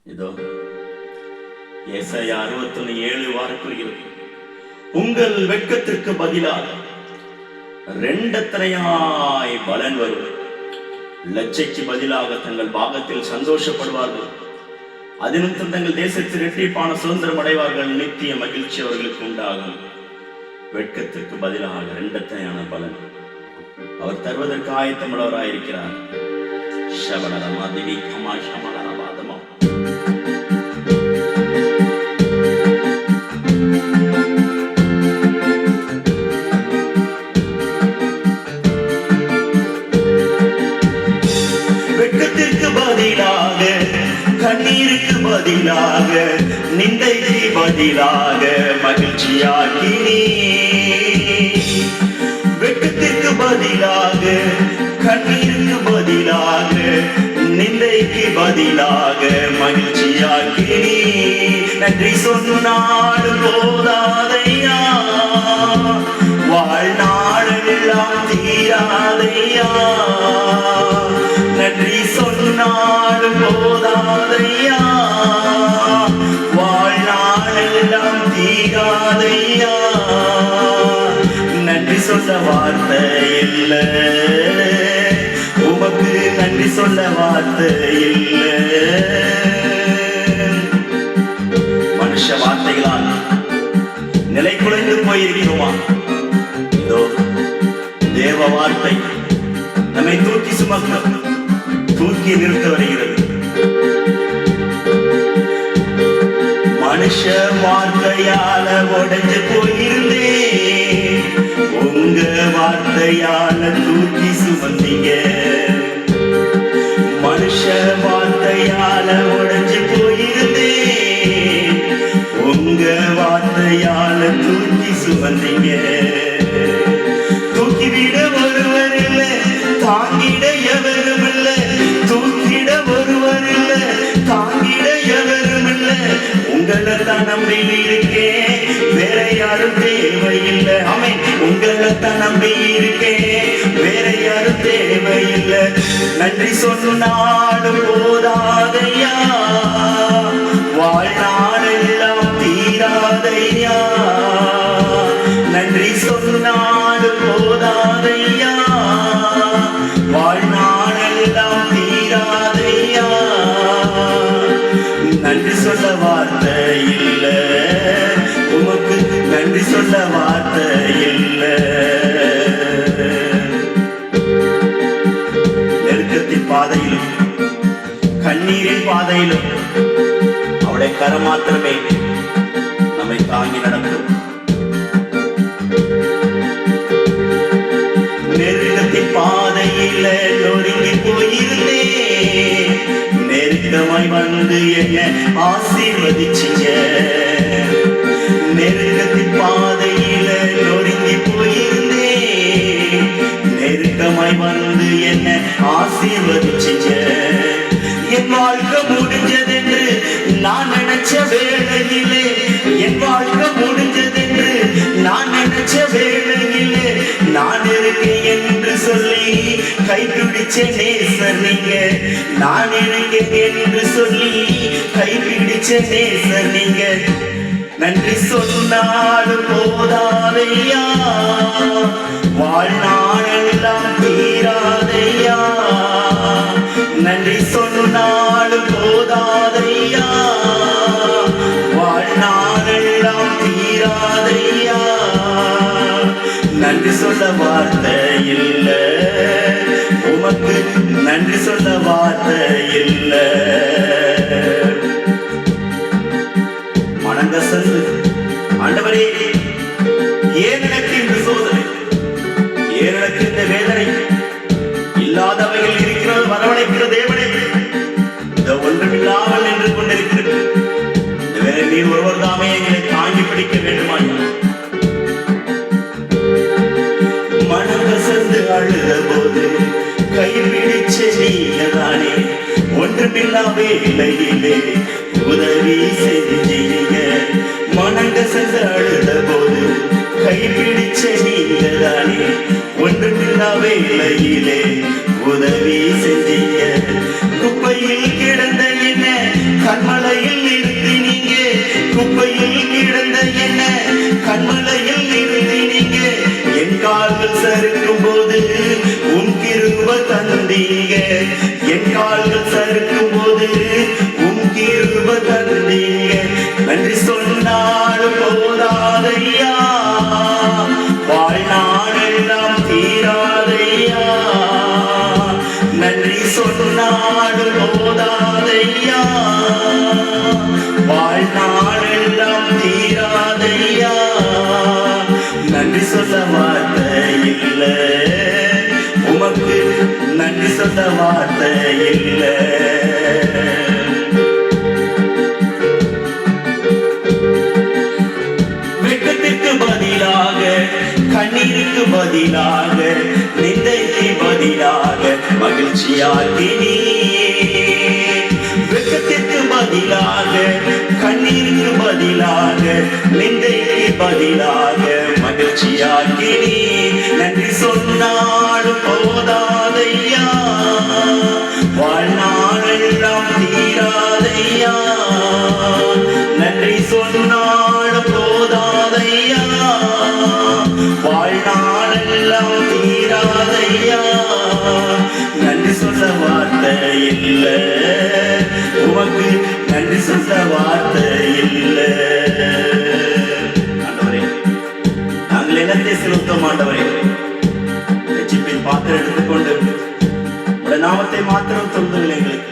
இதோ ஏசாயா 61:7 வாரக்குறிகிறது. உங்கள் வெட்கத்திற்கு பதிலாக இரண்டத்தனையாய் பலன் வரும். லட்சைக்கு பதிலாக தங்கள் பாகத்தில் சந்தோஷப்படுவார்கள். அதினிமித்தம் தங்கள் தேசத்தில் இரட்டிப்பான சுதந்திரம் அடைவார்கள். நித்திய மகிழ்ச்சி அவர்களுக்கு உண்டாகும். வெட்கத்திற்கு பதிலாக இரண்டத்தனையான பலன் அவர் தருவதற்கு ஆயத்தமுள்ளவராயிருக்கிறார். ஷபடரமா திவி கமா ஷமடரவாதமா. வெட்கத்திற்கு பதிலாக, கண்ணீருக்கு பதிலாக, நிந்தைக்கு பதிலாக மகிழ்ச்சியாக்கினீ. வெட்கத்திற்கு பதிலாக, கண்ணீருக்கு பதிலாக, நிந்தைக்கு பதிலாக மகிழ்ச்சியாக்கினீ. நன்றி சொன்னாலும் போதாதையா, வாழ்நாளெல்லாம் தீராதையா. நன்றி சொன்னாலும் போதாதையா, வாழ்நாளெல்லாம் தீராதையா. நன்றி சொல்ல வார்த்தை இல்ல, உமக்கு நன்றி சொல்ல வார்த்தை இல்ல. மனுஷ வார்த்தைகளால் நிலை குலைந்து போயிருக்கிறோமா? இதோ தேவ வார்த்தை நம்மை தூக்கி சுமக்க, தூக்கி நிறுத்த வருகிறது. மனுஷ வார்த்தையால உடைஞ்சு போயிருந்தே, உங்க வார்த்தையால தூக்கி சுமந்தீங்க. மனுஷ வார்த்தையால உடைஞ்சு போயிருந்தே, உங்க வார்த்தையால தூக்கி சுமந்தீங்க. தூக்கிவிட ஒருவர் இல்லை, தாங்கிட எவரும் இல்லை. தூக்கிட ஒருவர் இல்லை, தாங்கிட எவரும் இல்லை. உங்களை தான் நம்பி இருக்கேன், வேற யாரும் தேவையில்லை. ஆமே, உங்களை தான் நம்பி இருக்கேன், வேற யாரும் தேவையில்லை. நன்றி சொன்னாலும் போதாதையா, வாழ்நாளெல்லாம் தீராதையா. நன்றி சொன்னாலும் போதாதையா, வாழ்நாளெல்லாம் தீராதையா. நன்றி சொல்ல வார்த்தை இல்ல, உமக்கு நன்றி சொல்ல வார்த்தை இல்ல. நெருக்கத்தின் பாதையிலும் கண்ணீரின் பாதையிலும் அவருடைய கரம் மாத்திரமே நம்மை தாங்கி நடக்கும். நெருக்கத்தின் பாதையில நொறுங்கி போயிருந்தே, நெருக்கமாய் வந்து என்ன ஆசீர்வதிச்சீங்க. நெருக்கத்தின் பாதையில நொறுங்கி போயிருந்தே, நெருக்கமாய் வந்து என்ன ஆசீர்வதிச்சீங்க. என் வாழ்க்கை முடிஞ்சதென்று நான் நினைச்ச வேளையிலே, என் வாழ்க்கை முடிஞ்சதென்று நான் நினைச்ச வேளையிலே, நான் இருக்கேன் என்று சொல்லி கை பிடிச்ச நேசர் நீங்க. நான் இருக்கேன் என்று சொல்லி கை பிடிச்ச நேசர் நீங்க. நன்றி சொன்னாலும் போதாதையா, வாழ்நாளெல்லாம் தீராதையா. நன்றி சொன்னாலும் போதாதையா, வாழ்நாளெல்லாம் தீராதையா. நன்றி சொல்ல வார்த்தை இல்ல, உமக்கு நன்றி சொல்ல வார்த்தை இல்ல. மனங்கசந்து ஆண்டவரே, ஏன் எனக்கு இந்த சோதனை, ஏன் எனக்கு இந்த வேதனை? இல்லாதவைகள் இருக்கிறது வரவழைக்கிற தேவனே, இந்த ஒன்றுமில்லாமல் நின்று கொண்டிருக்கிறது. இந்த வேலை நீர் ஒருவர் தாமே எங்களை தாங்கி பிடிக்க வேண்டுமாய். மனங்கசந்து அழுத போது கை பிடிச்ச நீங்கதானே, ஒன்றுமில்லா வேலையிலே உதவி செஞ்சீங்க. மனங்கசந்து அழுத போது கை பிடிச்ச நீங்கதானே, ஒன்றுமில்லா வேலையிலே உதவி செஞ்சீங்க. குப்பையில் கிடந்த என்ன கண்மலையில் நிறுத்தி நீங்க குப்பையில் கிடந்த என்ன கண்மலையில் நிறுத்தி நீங்க என் கால்கள் சறுக்கும் போது உன் கிருபை தந்தீங்க என் கால்கள் சறுக்கும் போது உன் கிருபை தந்தீங்க நன்றி சொன்னாலும் போதாதையா வாழ்நாளெல்லாம் தீராதையா நன்றி சொன்னாலும் போதாதையா வாழ்நாளெல்லாம் தீராதையா நன்றி சொல்ல வார்த்தை இல்லை உமக்கு நன்றி சொல்ல வார்த்தை இல்லை வெட்கத்திற்கு பதிலாக கண்ணீருக்கு பதிலாக நிந்தைக்கு பதிலாக மகிழ்ச்சியாக்கினீ வெட்கத்திற்கு பதிலாக கண்ணீருக்கு பதிலாக நிந்தைக்கு பதிலாக மகிழ்ச்சியாக்கினீ நன்றி சொன்னாலும் போதாதையா வாழ்நாளெல்லாம் தீராதையா நன்றி சொன்னாலும் போதாதையா வாழ்நாளெல்லாம் தீராதையா நன்றி சொல்ல வார்த்தை இல்லை உமக்கு நன்றி சொல்ல வார்த்தை இல்லை ஆண்டவரே நாங்கள் என்னத்தை செலுத்தோம் ஆண்டவரே ரட்சிப்பின் பாத்திரம் எடுத்துக்கொண்டு உடைய நாமத்தை மாத்திரம் சொல்லுங்கள் எங்களுக்கு